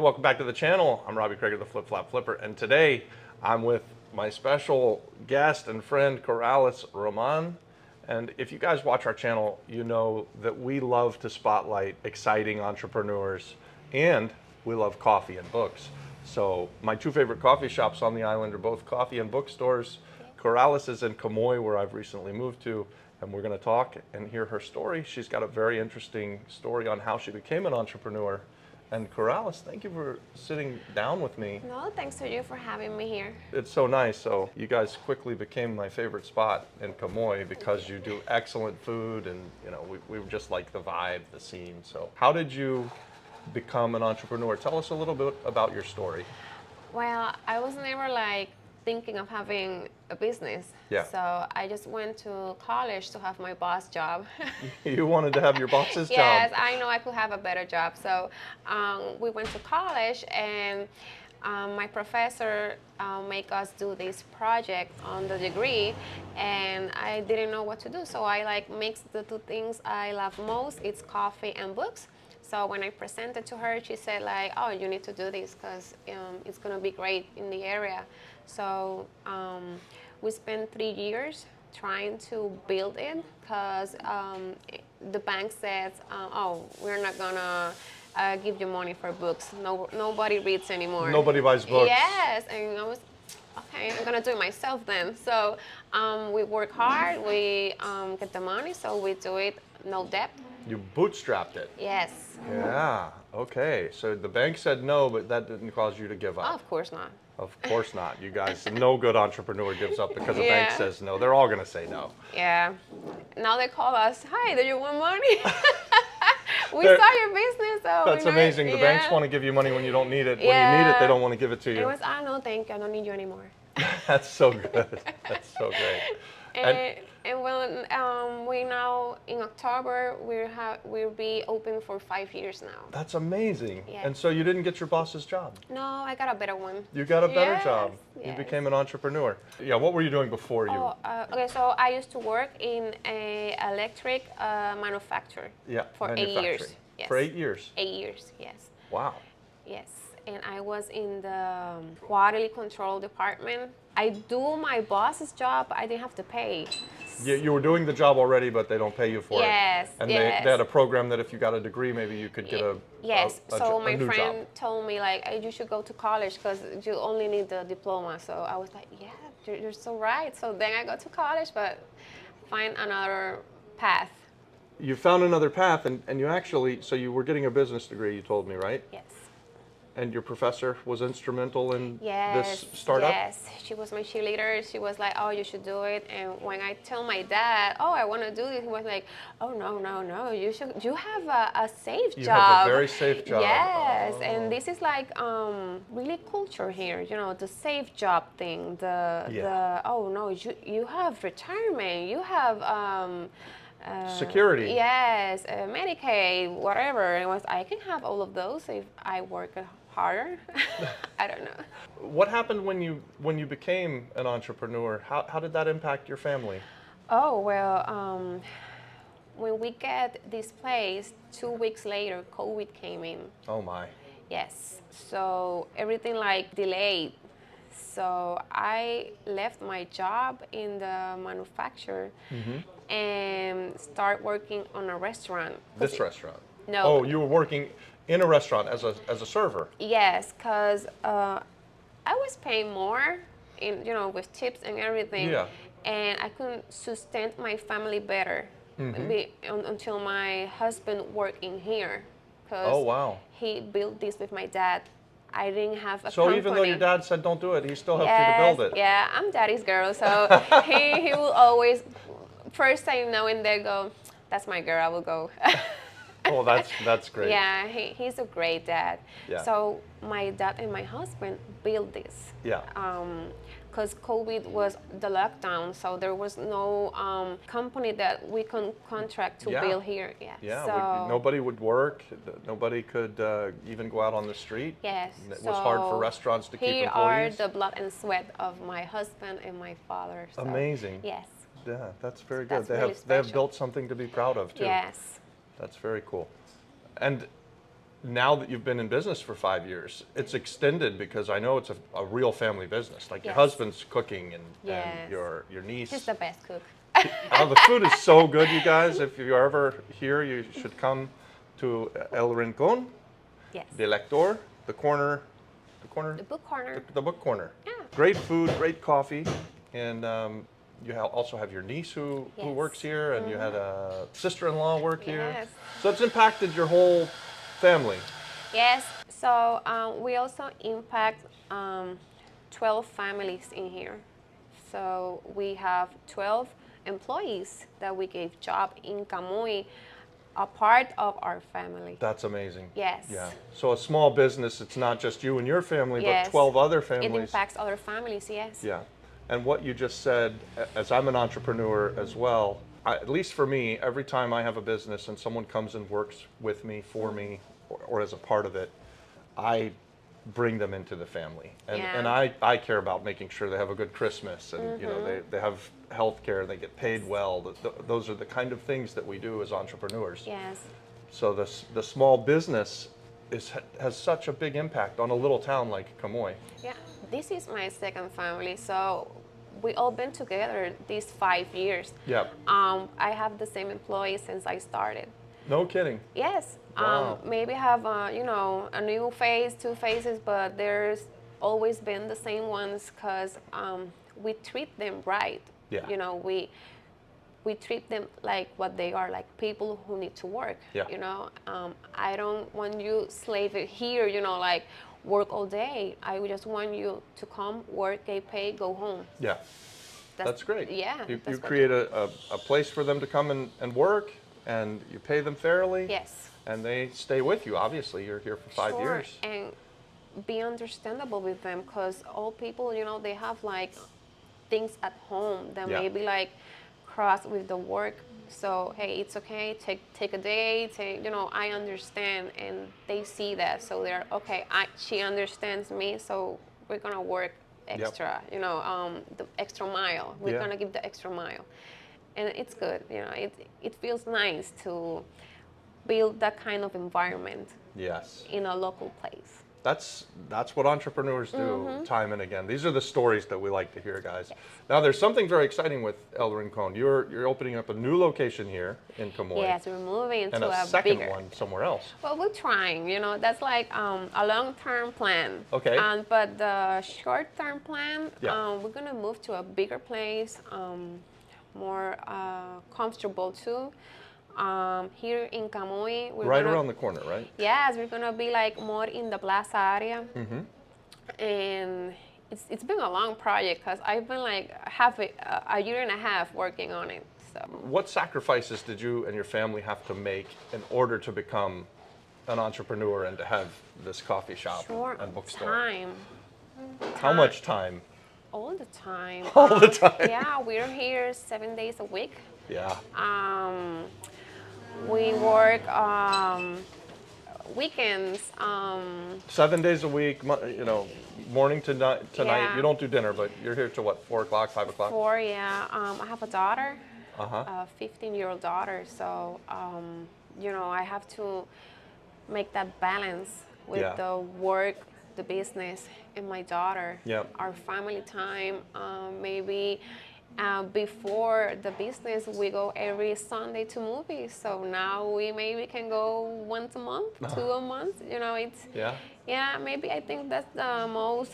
Welcome back to the channel. I'm Robbie Craig of the Flip Flop Flipper, and today I'm with my special guest and friend Coralis, Román. And if you guys watch our channel, you know that we love to spotlight exciting entrepreneurs, and we love coffee and books. So my two favorite coffee shops on the island are both coffee and bookstores. Coralis is in Camoy, where I've recently moved to, and we're going to talk and hear her story. She's got a very interesting story on how she became an entrepreneur. And Coralis, thank you for sitting down with me. No, thanks to you for having me here. It's so nice. So you guys quickly became my favorite spot in Camoy because you do excellent food, and we just like the vibe, the scene. So how did you become an entrepreneur? Tell us a little bit about your story. Well, I was never thinking of having a business. Yeah. So I just went to college to have my boss job. You wanted to have your boss's job. Yes, I know I could have a better job. So we went to college, and my professor made us do this project on the degree, and I didn't know what to do. So I mixed the two things I love most. It's coffee and books. So when I presented to her, she said oh, you need to do this because it's going to be great in the area. So we spent 3 years trying to build it because the bank says, oh, we're not going to give you money for books. Nobody reads anymore. Nobody buys books. Yes, and I was, okay, I'm going to do it myself then. So we work hard, we get the money, so we do it, no debt. You bootstrapped it. Yes. Yeah, okay. So the bank said no, but that didn't cause you to give up. Oh, of course not. Of course not. You guys, no good entrepreneur gives up because a bank says no. They're all going to say no. Yeah. Now they call us, hi, do you want money? We start your business. So that's amazing. The banks want to give you money when you don't need it. When you need it, they don't want to give it to you. It was, no, thank you. I don't need you anymore. That's so good. That's so great. And when we now in October we'll be open for 5 years now. That's amazing. Yeah. And so you didn't get your boss's job? No, I got a better one. You got a better job. Yes. You became an entrepreneur. Yeah. What were you doing before you? Oh, okay. So I used to work in a electric manufacturer. Yeah. For 8 years. Yes. For 8 years. 8 years. Yes. Wow. Yes. And I was in the quality control department. I do my boss's job, but I didn't have to pay. You were doing the job already, but they don't pay you for it. Yes. And they had a program that if you got a degree, maybe you could get a So my new friend job. told me hey, you should go to college because you only need the diploma. So I was like, yeah, you're so right. So then I go to college, but find another path. You found another path, and you actually, so you were getting a business degree, you told me, right? Yes. And your professor was instrumental in Yes, this startup? Yes, she was my cheerleader. She was like, oh, you should do it. And when I tell my dad, oh, I want to do this, he was like, oh, no, you have a safe job. You have a very safe job. Yes, and this is really culture here, the safe job thing, oh, no, you have retirement, you have... security. Yes, Medicaid, whatever. And I can have all of those if I work harder. I don't know. What happened when you became an entrepreneur? How did that impact your family? Oh, well, when we get this place, 2 weeks later, COVID came in. Oh my. Yes, so everything delayed. So I left my job in the manufacturer and start working on a restaurant. This restaurant? No. Oh, you were working in a restaurant as a server? Yes, because I was paying more, with tips and everything. Yeah. And I couldn't sustain my family better until my husband worked in here. Oh, wow. He built this with my dad. I didn't have a So company. even though your dad said don't do it, he still helped you to build it? Yeah, I'm daddy's girl, so he will always first say no and then go, that's my girl, I will go. Oh, that's great. Yeah, he's a great dad. Yeah. So my dad and my husband built this. Yeah. Because COVID was the lockdown, so there was no company that we can contract to build here. Yeah. Yeah. So, nobody would work. Nobody could even go out on the street. yes. It was hard for restaurants to keep Here employees. are the blood and sweat of my husband and my father. So, Amazing. Yes. Yeah, that's very good. That's They really have special. built something to be proud of too. Yes. That's very cool. And now that you've been in business for 5 years, it's extended because I know it's a real family business. Like your Yes. husband's cooking and Yes. your niece. He's the best cook. The food is so good, you guys. If you're ever here, you should come to El Rincón Yes. de Lector, the The book corner. the book corner. Yeah. Great food, great coffee, and you also have your niece who Yes. works here, and you had a sister-in-law work here. Yes. So it's impacted your whole family. Yes. So we also impact 12 families in here. So we have 12 employees that we gave job in Camuy, a part of our family. That's amazing. Yes. Yeah. So a small business, it's not just you and your family, Yes. but 12 other It families. impacts other families, yes. Yeah. And what you just said, as I'm an entrepreneur as well, at least for me, every time I have a business and someone comes and works with me, for me, or as a part of it, I bring them into the family. And, Yeah. and I care about making sure they have a good Christmas and you know they have health care, they get paid well. Those are the kind of things that we do as entrepreneurs. Yes. So the small business has such a big impact on a little town like Camuy. Yeah. This is my second family, so we all been together these 5 years. Yeah. I have the same employees since I started. No kidding. Yes. Wow. Maybe have a new face, two faces, but there's always been the same ones because we treat them right. Yeah. You know, we treat them like what they are, like people who need to work. Yeah. You know, I don't want you slave here. You know, like work all day. I just want you to come, work, get paid, go home. Yeah. That's great. Yeah. You that's what- create a place for them to come and work, and you pay them fairly. Yes. And they stay with you. Obviously, you're here for 5 Sure. years. And be understandable with them because all people, you know, they have like things at home that Yeah. maybe like cross with the work. So hey, it's okay. Take a day. I understand, and they see that, so they're okay. She understands me, so we're gonna work extra. The extra mile. We're Yeah. gonna give the extra mile, and it's good. It feels nice to build that kind of environment Yes. in a local place. That's what entrepreneurs do time and again. These are the stories that we like to hear, guys. Now, there's something very exciting with El Rincón. You're opening up a new location here in Camuy. Yes, we're moving into And a a second bigger one somewhere else. Well, we're trying, that's like a long-term plan. Okay. But the short-term plan, Yeah. we're gonna move to a bigger place, more comfortable too. Here in Camuy, Right around the corner, right? Yes, we're gonna be like more in the plaza area, and it's been a long project because I've been like a year and a half working on it. So What sacrifices did you and your family have to make in order to become an entrepreneur and to have this coffee shop short and bookstore? time. How much time? All the time. All the time. Yeah, we're here 7 days a week. Yeah. We work weekends. 7 days a week, morning to night. Yeah. You don't do dinner, but you're here till what, 4 o'clock, 5 o'clock? 4, yeah. I have a daughter, Uh-huh. a 15-year-old daughter. So, I have to make that balance with Yeah. the work, the business, and my daughter. Yep. Our family time, maybe. Before the business, we go every Sunday to movies. So now we maybe can go once a month, 2 a month. Yeah. Maybe I think that's the most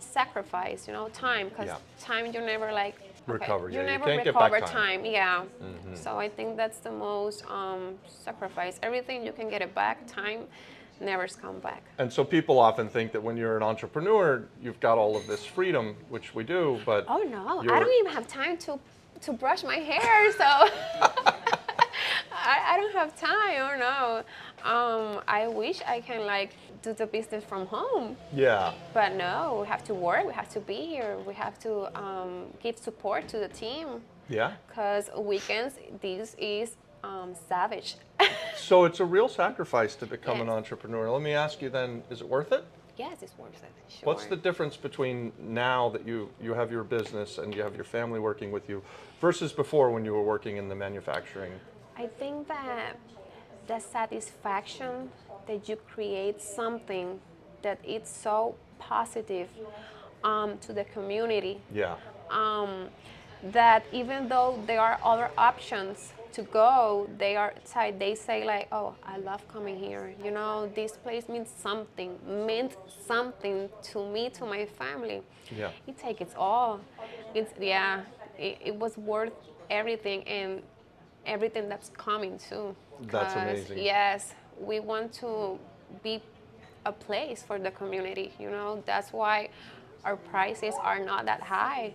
sacrifice, time, because Yeah. time you never like Recover, You yeah, you never can't get back recover time. Yeah. So I think that's the most sacrifice. Everything you can get it back. Time never come back. And so people often think that when you're an entrepreneur, you've got all of this freedom, which we do, but Oh no, you're- I don't even have time to brush my hair, so I don't have time. Oh no. I wish I can like do the business from home, Yeah. but no, we have to work. We have to be here. We have to give support to the team Yeah. because weekends this is savage. So it's a real sacrifice to become an Yes. entrepreneur. Let me ask you then, is it worth it? Yes, it's worth it. Sure. What's the difference between now that you have your business and you have your family working with you versus before when you were working in the manufacturing? I think that the satisfaction that you create something that it's so positive to the community. Yeah. That even though there are other options to go, they say like, oh, I love coming here. You know, this place meant something to me, to my family. Yeah. It takes its all. It was worth everything, and everything that's coming too. That's 'Cause, amazing. yes, we want to be a place for the community. You know, that's why our prices are not that high.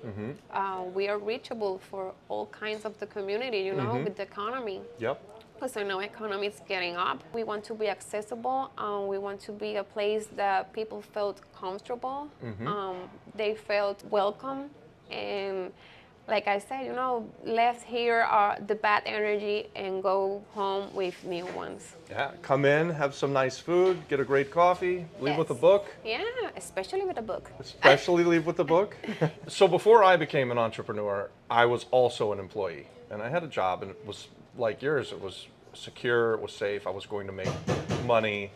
We are reachable for all kinds of the community. You know, with the economy. Yep. Because I know economy is getting up. We want to be accessible. We want to be a place that people felt comfortable. They felt welcome, and like I said, you know, left here are the bad energy and go home with new ones. Yeah. Come in, have some nice food, get a great coffee, leave with a Yes. book. Yeah, especially with a book. Especially leave with a book. So before I became an entrepreneur, I was also an employee, and I had a job, and it was like yours. It was secure, it was safe. I was going to make money.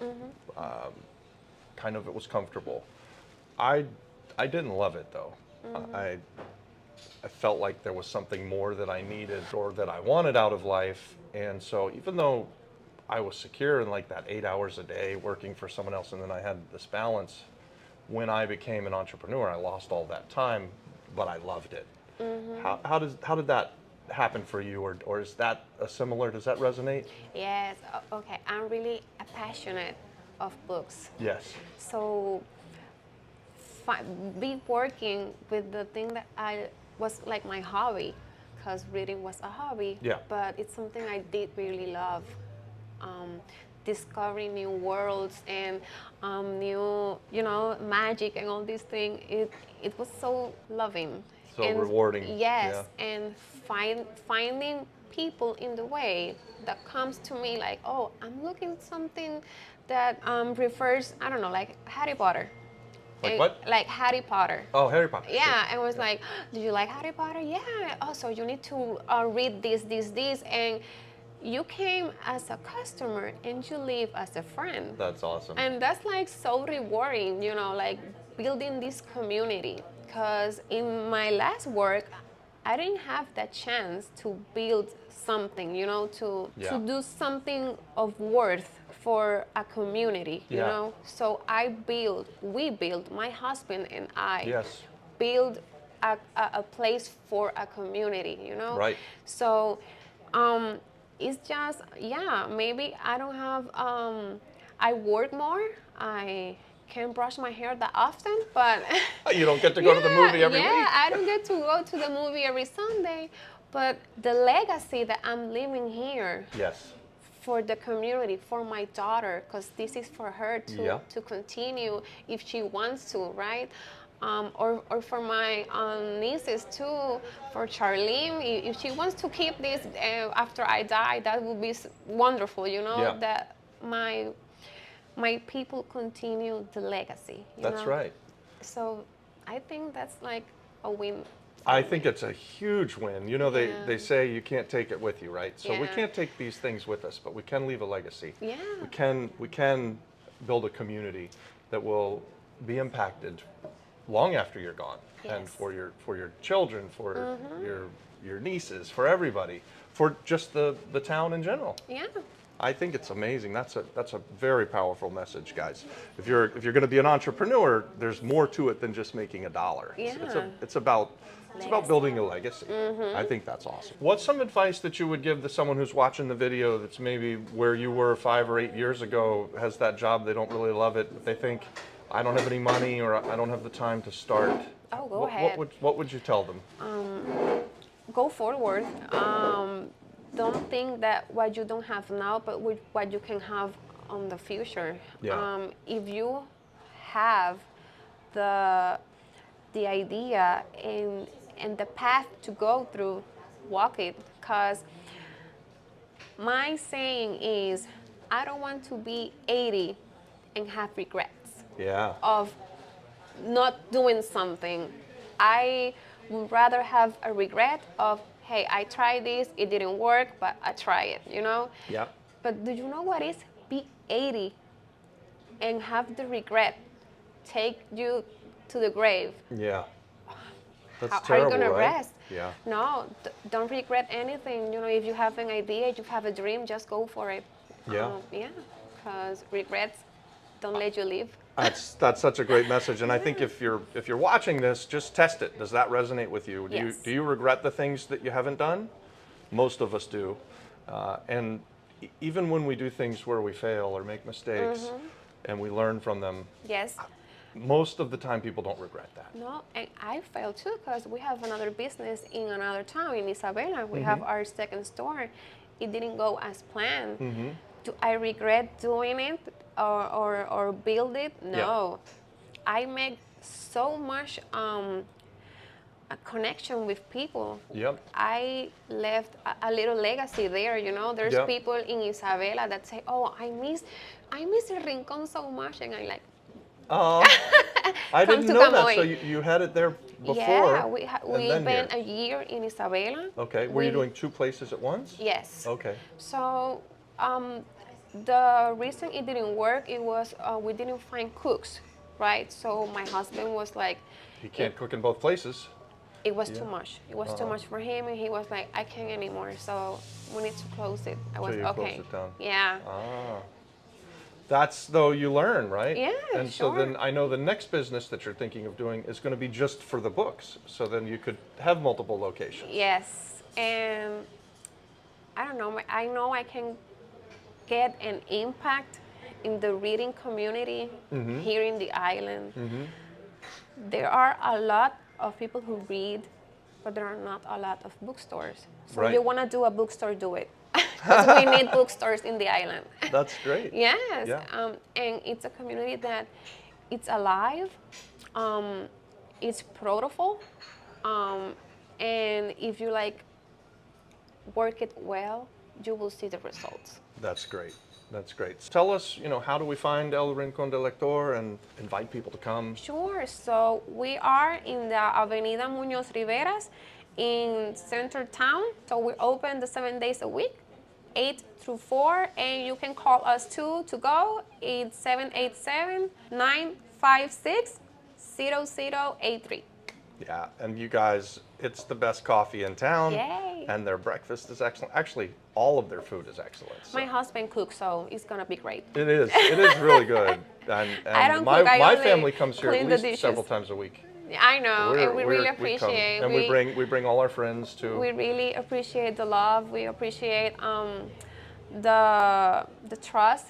Kind of, it was comfortable. I didn't love it though. I felt like there was something more that I needed or that I wanted out of life, and so even though I was secure in like that 8 hours a day working for someone else, and then I had this balance. When I became an entrepreneur, I lost all that time, but I loved it. How did that happen for you, or is that a similar? Does that resonate? Yes, okay. I'm really passionate of books. Yes. So be working with the thing that I was like my hobby, because reading was a hobby. Yeah. But it's something I did really love. Discovering new worlds and new, you know, magic and all these things. It was so loving. So and rewarding. Yes, Yeah. and finding people in the way that comes to me like, oh, I'm looking something that refers, I don't know, like Harry Potter. Like what? Like Harry Potter. Oh, Harry Potter. Yeah, and was like, do you like Harry Potter? Yeah. Oh, so you need to read this, and you came as a customer and you leave as a friend. That's awesome. And that's like so rewarding, you know, like building this community. Because in my last work, I didn't have that chance to build something, you know, to do something of worth for a community, you know. So we build, my husband and I build a place for a community, you know. Right. So it's just, yeah, maybe I don't have, I work more, I can't brush my hair that often, but you don't get to go to the movie every week. Yeah, I don't get to go to the movie every Sunday, but the legacy that I'm living here Yes. for the community, for my daughter, because this is for her to continue if she wants to, right? Or for my nieces too, for Charlene, if she wants to keep this after I die, that would be wonderful, you know, that my people continue the legacy. That's right. So I think that's like a win. I think it's a huge win. You know, they say you can't take it with you, right? So we Yeah. can't take these things with us, but we can leave a legacy. Yeah. We can build a community that will be impacted long after you're gone, and Yes. for your children, for your nieces, for everybody, for just the town in general. Yeah. I think it's amazing. That's a very powerful message, guys. If you're going to be an entrepreneur, there's more to it than just making a dollar. Yeah. It's about building a legacy. I think that's awesome. What's some advice that you would give to someone who's watching the video that's maybe where you were 5 or 8 years ago, has that job, they don't really love it, but they think, I don't have any money or I don't have the time to start? Oh, go ahead. What would you tell them? Go forward. Don't think that what you don't have now, but with what you can have on the future. Yeah. If you have the idea and the path to go through, walk it. Because my saying is, I don't want to be 80 and have regrets Yeah. of not doing something. I would rather have a regret of, hey, I tried this, it didn't work, but I tried it, you know? Yeah. But do you know what is be 80 and have the regret take you to the grave? Yeah. That's How are you terrible, gonna right? rest? Yeah. No, don't regret anything. You know, if you have an idea, you have a dream, just go for it. Yeah. Yeah, because regrets don't let you live. That's such a great message, and I think if you're watching this, just test it. Does that resonate with you? Yes. Do you regret the things that you haven't done? Most of us do, and even when we do things where we fail or make mistakes, and we learn from them, Yes. most of the time people don't regret that. No, and I failed too because we have another business in another town in Isabela. We have our second store. It didn't go as planned. Do I regret doing it or build it? No. I make so much a connection with people. Yep. I left a little legacy there. You know, there's Yep. people in Isabela that say, "Oh, I miss El Rincón so much," and I'm like, Oh, I Come didn't to know that. Camoy. So you had it there before. Yeah, and we've then been here. a year in Isabela. Okay. Were you doing two places at once? Yes. Okay. So the reason it didn't work, it was we didn't find cooks, right? So my husband was like, You can't cook in both places. it was too much. It was too much for him, and he was like, I can't anymore. So we need to close it. I was you okay. closed it down. Yeah. Ah. That's though you learn, right? Yeah, And so sure. then I know the next business that you're thinking of doing is going to be just for the books. So then you could have multiple locations. Yes, and I don't know. I know I can get an impact in the reading community here in the island. There are a lot of people who read, but there are not a lot of bookstores. So Right. if you want to do a bookstore, do it. Because we need bookstores in the island. That's great. Yes, Yeah. and it's a community that it's alive, it's beautiful, and if you like work it well, you will see the results. That's great. That's great. Tell us, how do we find El Rincón del Lector and invite people to come? Sure. So we are in the Avenida Muñoz Riveras in Center Town. So we're open the 7 days a week, 8 through 4, and you can call us too to go. It's 787-956-0083. Yeah, and you guys, it's the best coffee in town. Yay. And their breakfast is excellent. Actually, all of their food is excellent. So My husband cooks, so it's gonna be great. it is. It is really good. And I don't my, cook, I my only family comes here at clean the least dishes. several times a week. I know, and we really come. appreciate. And we bring all our friends too. We really appreciate the love. We appreciate the trust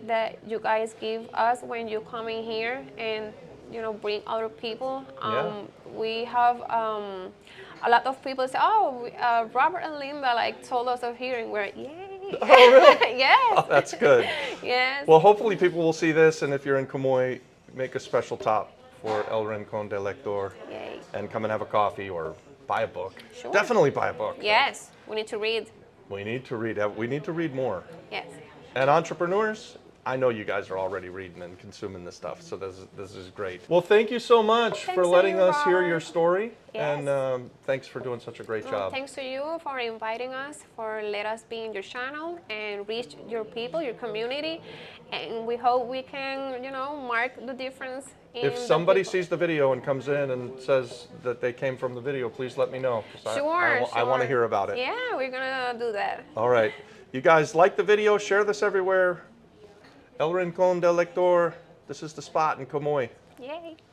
that you guys give us when you come in here and bring other people. We have a lot of people say, "Oh, Robert and Linda told us of here," and we're yay. Oh, really? Yes. Oh, that's good. Yes. Well, hopefully people will see this, and if you're in Camoy, make a special top for El Rincón del Lector. Yay. And come and have a coffee or buy a book. Sure. Definitely buy a book. Yes. We need to read. We need to read. We need to read more. Yes. And entrepreneurs, I know you guys are already reading and consuming this stuff, so this is great. Well, thank you so much Thanks for to letting you, us hear Robert. your story, Yes. and thanks for doing such a great job. Thanks to you for inviting us, for let us be in your channel and reach your people, your community, and we hope we can, mark the difference. If somebody sees the video and comes in and says that they came from the video, please let me know. 'Cause I want to hear about it. Yeah, we're gonna do that. All right. You guys like the video, share this everywhere. El Rincón del Lector, this is the spot in Camoy. Yay.